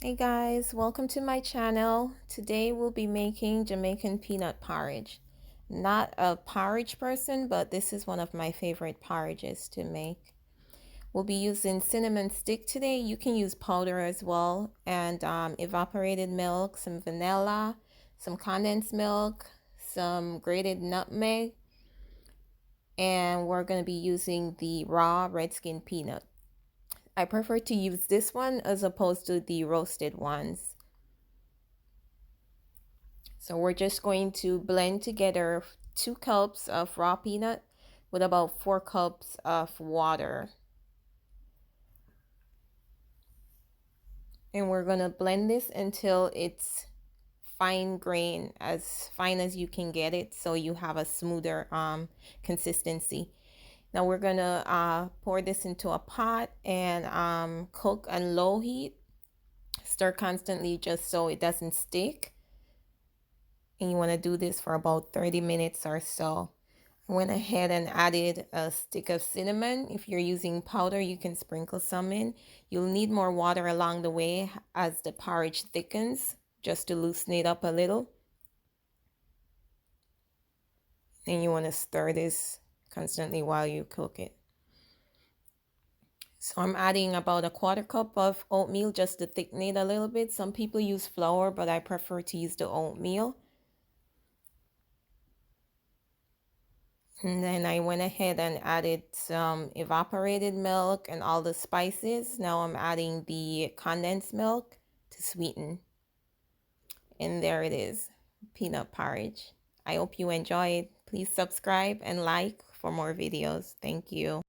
Hey guys, welcome to my channel. Today we'll be making Jamaican peanut porridge. Not a porridge person, but this is one of my favorite porridges to make. We'll be using cinnamon stick today. You can use powder as well, and evaporated milk, some vanilla, some condensed milk, some grated nutmeg, and we're going to be using the raw red skin peanut. I prefer to use this one as opposed to the roasted ones. So we're just going to blend together 2 cups of raw peanut with about 4 cups of water. And we're going to blend this until it's fine grain, as fine as you can get it, so you have a smoother consistency. Now we're going to pour this into a pot and cook on low heat. Stir constantly just so it doesn't stick. And you want to do this for about 30 minutes or so. I went ahead and added a stick of cinnamon. If you're using powder, you can sprinkle some in. You'll need more water along the way as the porridge thickens, just to loosen it up a little. And you want to stir this constantly while you cook it. So I'm adding about a 1/4 cup of oatmeal just to thicken it a little bit. Some people use flour, but I prefer to use the oatmeal. And then I went ahead and added some evaporated milk and all the spices. Now I'm adding the condensed milk to sweeten. And there it is, peanut porridge. I hope you enjoy it. Please subscribe and like for more videos. Thank you.